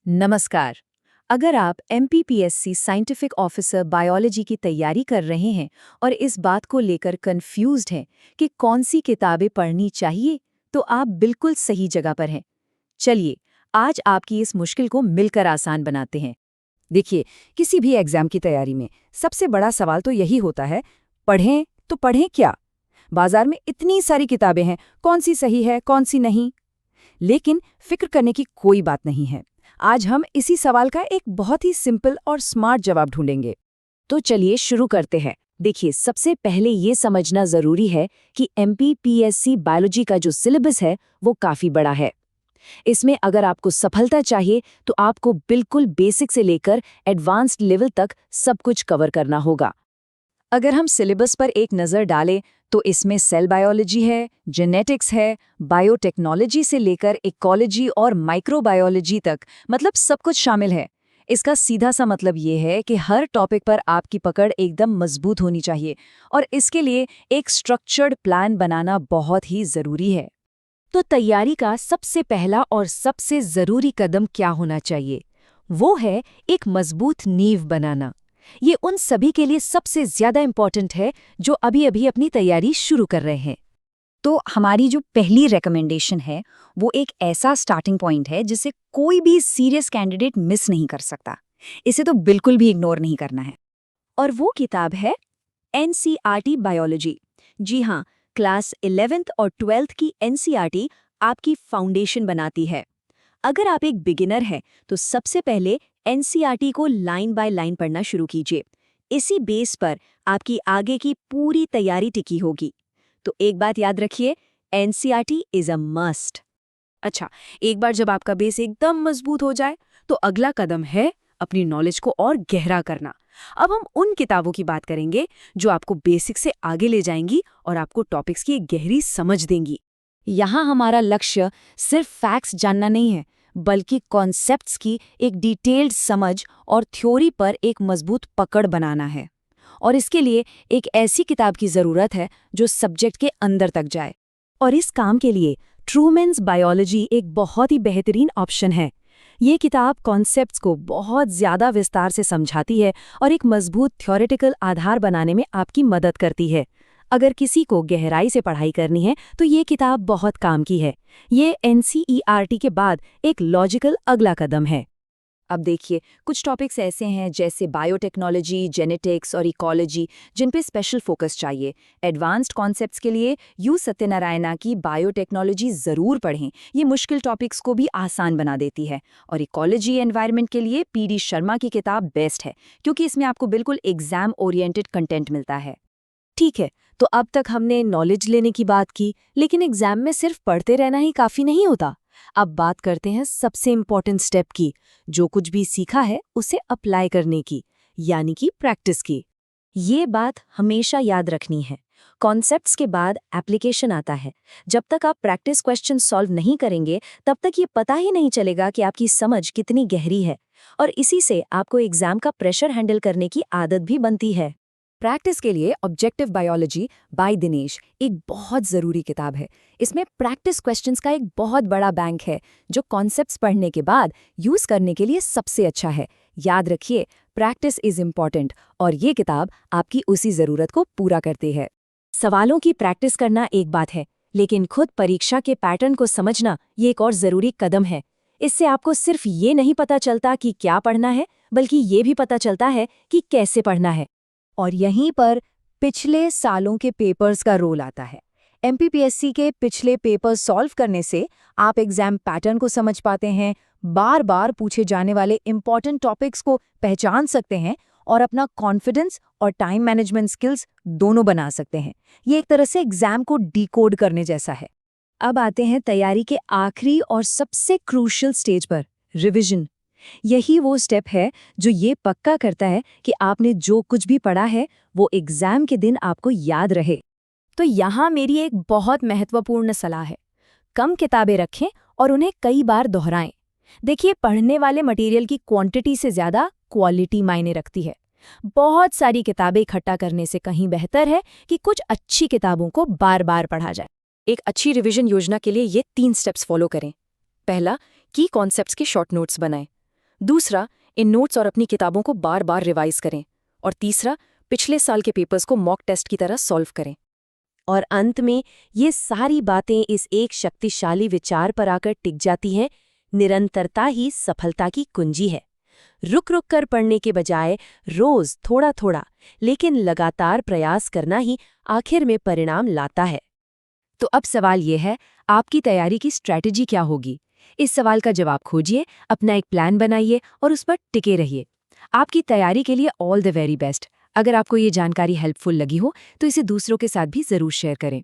नमस्कार। अगर आप एमपीपीएससी साइंटिफिक ऑफिसर बायोलॉजी की तैयारी कर रहे हैं और इस बात को लेकर कंफ्यूज्ड हैं कि कौन सी किताबें पढ़नी चाहिए, तो आप बिल्कुल सही जगह पर हैं। चलिए, आज आपकी इस मुश्किल को मिलकर आसान बनाते हैं। देखिए, किसी भी एग्जाम की तैयारी में सबसे बड़ा सवाल तो यही होता है, पढ़ें तो पढ़ें क्या? बाजार में इतनी सारी किताबें हैं, कौन सी सही है, कौन सी नहीं? लेकिन फिक्र करने की कोई बात नहीं है। आज हम इसी सवाल का एक बहुत ही सिंपल और स्मार्ट जवाब ढूंढेंगे। तो चलिए शुरू करते हैं। देखिए, सबसे पहले ये समझना ज़रूरी है कि एमपीपीएससी बायोलॉजी का जो सिलेबस है, वो काफ़ी बड़ा है। इसमें अगर आपको सफलता चाहिए, तो आपको बिल्कुल बेसिक से लेकर एडवांस्ड लेवल तक सब कुछ कवर करना होगा। अगर हम सिलेबस पर एक नज़र डालें, तो इसमें सेल बायोलॉजी है, जेनेटिक्स है, बायोटेक्नोलॉजी से लेकर इकोलॉजी और माइक्रोबायोलॉजी तक, मतलब सब कुछ शामिल है। इसका सीधा सा मतलब ये है कि हर टॉपिक पर आपकी पकड़ एकदम मजबूत होनी चाहिए, और इसके लिए एक स्ट्रक्चर्ड प्लान बनाना बहुत ही ज़रूरी है। तो तैयारी का सबसे पहला और सबसे ज़रूरी कदम क्या होना चाहिए? वो है एक मजबूत नींव बनाना। ये उन सभी के लिए सबसे ज़्यादा इम्पॉर्टेंट है जो अभी-अभी अपनी तैयारी शुरू कर रहे हैं। तो हमारी जो पहली रिकमेंडेशन है, वो एक ऐसा स्टार्टिंग पॉइंट है जिसे कोई भी सीरियस कैंडिडेट मिस नहीं कर सकता। इसे तो बिल्कुल भी इग्नोर नहीं करना है। और वो किताब है एनसीईआरटी बायोलॉजी। जी हाँ, क्लास 11th और 12th की एनसीईआरटी आपकी फाउंडेशन बनाती है। अगर आप एक बिगिनर हैं, तो सबसे पहले एनसीईआरटी को लाइन बाय लाइन पढ़ना शुरू कीजिए। इसी बेस पर आपकी आगे की पूरी तैयारी टिकी होगी। तो एक बात याद रखिए, एनसीईआरटी इज अ मस्ट। अच्छा, एक बार जब आपका बेस एकदम मजबूत हो जाए, तो अगला कदम है अपनी नॉलेज को और गहरा करना। अब हम उन किताबों की बात करेंगे जो आपको बेसिक से आगे ले जाएंगी और आपको टॉपिक्स की एक गहरी समझ देंगी। यहाँ हमारा लक्ष्य सिर्फ फैक्ट्स जानना नहीं है, बल्कि कॉन्सेप्ट्स की एक डिटेल्ड समझ और थ्योरी पर एक मजबूत पकड़ बनाना है। और इसके लिए एक ऐसी किताब की ज़रूरत है जो सब्जेक्ट के अंदर तक जाए। और इस काम के लिए ट्रूमैन्स बायोलॉजी एक बहुत ही बेहतरीन ऑप्शन है। ये किताब कॉन्सेप्ट्स को बहुत ज़्यादा विस्तार से समझाती है और एक मजबूत थ्योरेटिकल आधार बनाने में आपकी मदद करती है। अगर किसी को गहराई से पढ़ाई करनी है, तो ये किताब बहुत काम की है। ये एनसीईआरटी के बाद एक लॉजिकल अगला कदम है। अब देखिए, कुछ टॉपिक्स ऐसे हैं जैसे बायोटेक्नोलॉजी, जेनेटिक्स और इकोलॉजी, जिन पे स्पेशल फोकस चाहिए। एडवांस्ड कॉन्सेप्ट्स के लिए यू सत्यनारायणा की बायोटेक्नोलॉजी ज़रूर पढ़ें। ये मुश्किल टॉपिक्स को भी आसान बना देती है। और इकोलॉजी एनवायरनमेंट के लिए पीडी शर्मा की किताब बेस्ट है, क्योंकि इसमें आपको बिल्कुल एग्जाम ओरिएंटेड कंटेंट मिलता है। ठीक है, तो अब तक हमने नॉलेज लेने की बात की, लेकिन एग्जाम में सिर्फ पढ़ते रहना ही काफ़ी नहीं होता। अब बात करते हैं सबसे इम्पोर्टेंट स्टेप की, जो कुछ भी सीखा है उसे अप्लाई करने की, यानी कि प्रैक्टिस की। ये बात हमेशा याद रखनी है। कॉन्सेप्ट्स के बाद एप्लीकेशन आता है। जब तक आप प्रैक्टिस क्वेश्चन सॉल्व नहीं करेंगे, तब तक ये पता ही नहीं चलेगा कि आपकी समझ कितनी गहरी है। और इसी से आपको एग्जाम का प्रेशर हैंडल करने की आदत भी बनती है। प्रैक्टिस के लिए ऑब्जेक्टिव बायोलॉजी बाय दिनेश एक बहुत ज़रूरी किताब है। इसमें प्रैक्टिस क्वेश्चंस का एक बहुत बड़ा बैंक है, जो कॉन्सेप्ट्स पढ़ने के बाद यूज़ करने के लिए सबसे अच्छा है। याद रखिए, प्रैक्टिस इज़ इम्पॉर्टेंट, और ये किताब आपकी उसी ज़रूरत को पूरा करती है। सवालों की प्रैक्टिस करना एक बात है, लेकिन खुद परीक्षा के पैटर्न को समझना ये एक और ज़रूरी कदम है। इससे आपको सिर्फ ये नहीं पता चलता कि क्या पढ़ना है, बल्कि ये भी पता चलता है कि कैसे पढ़ना है। और यहीं पर पिछले सालों के पेपर्स का रोल आता है। एमपीपीएससी के पिछले पेपर सॉल्व करने से आप एग्जाम पैटर्न को समझ पाते हैं, बार बार पूछे जाने वाले इंपॉर्टेंट टॉपिक्स को पहचान सकते हैं और अपना कॉन्फिडेंस और टाइम मैनेजमेंट स्किल्स दोनों बना सकते हैं। ये एक तरह से एग्जाम को डिकोड करने जैसा है। अब आते हैं तैयारी के आखिरी और सबसे क्रूशियल स्टेज पर, रिविजन। यही वो स्टेप है जो ये पक्का करता है कि आपने जो कुछ भी पढ़ा है वो एग्जाम के दिन आपको याद रहे। तो यहाँ मेरी एक बहुत महत्वपूर्ण सलाह है, कम किताबें रखें और उन्हें कई बार दोहराएं। देखिए, पढ़ने वाले मटेरियल की क्वांटिटी से ज़्यादा क्वालिटी मायने रखती है। बहुत सारी किताबें इकट्ठा करने से कहीं बेहतर है कि कुछ अच्छी किताबों को बार बार पढ़ा जाए। एक अच्छी रिवीजन योजना के लिए ये 3 स्टेप्स फॉलो करें। पहला, की कॉन्सेप्ट्स के शॉर्ट नोट्स बनाएं। दूसरा, इन नोट्स और अपनी किताबों को बार बार रिवाइज करें। और तीसरा, पिछले साल के पेपर्स को मॉक टेस्ट की तरह सॉल्व करें। और अंत में ये सारी बातें इस एक शक्तिशाली विचार पर आकर टिक जाती हैं, निरंतरता ही सफलता की कुंजी है। रुक रुक कर पढ़ने के बजाय रोज थोड़ा थोड़ा लेकिन लगातार प्रयास करना ही आखिर में परिणाम लाता है। तो अब सवाल ये है, आपकी तैयारी की स्ट्रैटेजी क्या होगी? इस सवाल का जवाब खोजिए, अपना एक प्लान बनाइए और उस पर टिके रहिए। आपकी तैयारी के लिए ऑल द वेरी बेस्ट। अगर आपको ये जानकारी हेल्पफुल लगी हो तो इसे दूसरों के साथ भी ज़रूर शेयर करें।